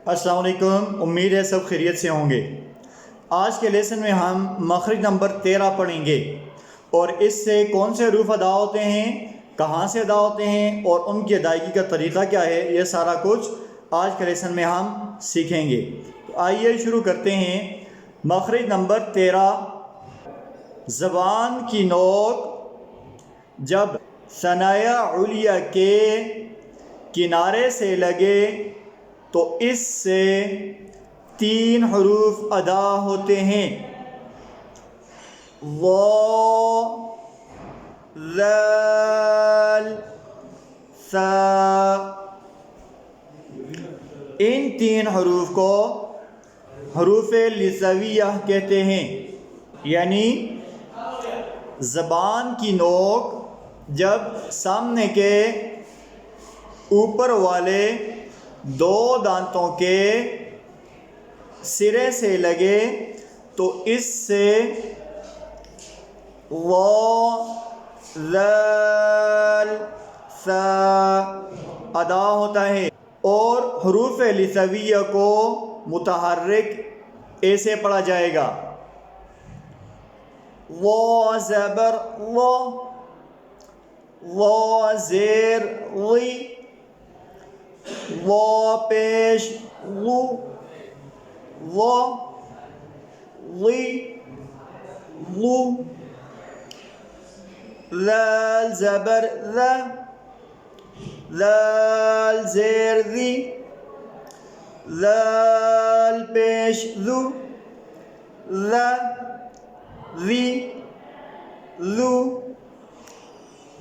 अस्सलाम वालेकुम। उम्मीद है सब खैरियत से होंगे। आज के लेसन में हम मखरज नंबर 13 पढ़ेंगे और इससे कौन से हरूफ अदा होते हैं, कहाँ से अदा होते हैं और उनकी अदायगी का तरीक़ा क्या है, ये सारा कुछ आज के लेसन में हम सीखेंगे। तो आइए शुरू करते हैं। मखरज नंबर 13। ज़बान की नोक जब सनाया उलिया के किनारे से लगे तो इससे 3 हरूफ अदा होते हैं। वो, ज़ाल, सा। इन 3 हरूफ को हरूफ लिसविया कहते हैं, यानी ज़बान की नोक जब सामने के ऊपर वाले 2 दांतों के सिरे से लगे तो इससे वो, ज़ाल, सा अदा होता है। और हरूफ लिसविया को मुतहर्रिक ऐसे पढ़ा जाएगा। वो ज़बर वो ज़ेर वी, वो पेश वो वी वो। ज़ाल ज़बर ज़ा, ज़ाल ज़ेर ज़ी, ज़ाल पेश ज़ू, ज़ा ज़ी ज़ू।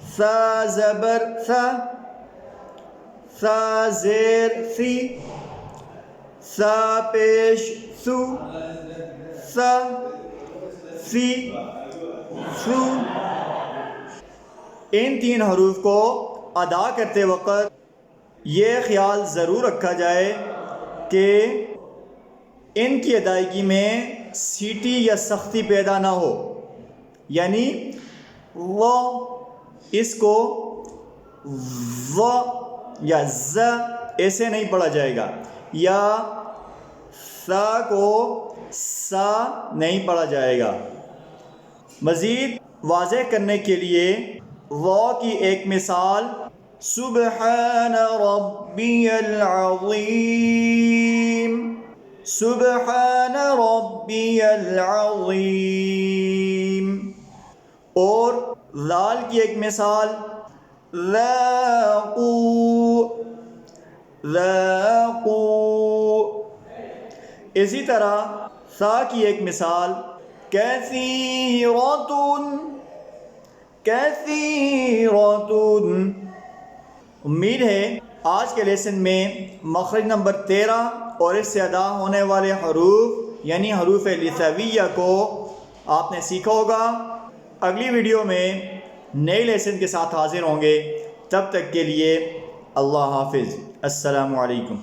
सा ज़बर सा, सा ज़ेर सी, सा पेश सू, सा सी सू। इन 3 हरूफ को अदा करते वक्त ये ख्याल ज़रूर रखा जाए कि इनकी अदायगी में सीटी या सख्ती पैदा ना हो, यानी वो इसको व या ज़ ऐसे नहीं पढ़ा जाएगा, या सा को सा नहीं पढ़ा जाएगा। मज़ीद वाज़ेह करने के लिए वो की एक मिसाल सुब्हान रब्बियल अज़ीम, सुब्हान रब्बियल अज़ीम। और ज़ाल की एक मिसाल ज़ाक़ू, ज़ाक़ू। इसी तरह सा की एक मिसाल कैसीरतुन, कैसीरतुन। उम्मीद है आज के लेसन में मखरज नंबर 13 और इससे अदा होने वाले हरूफ यानी हरूफ लिसविया को आपने सीखा होगा। अगली वीडियो में नए लेसन के साथ हाजिर होंगे। तब तक के लिए अल्लाह हाफिज़। अस्सलामु अलैकुम।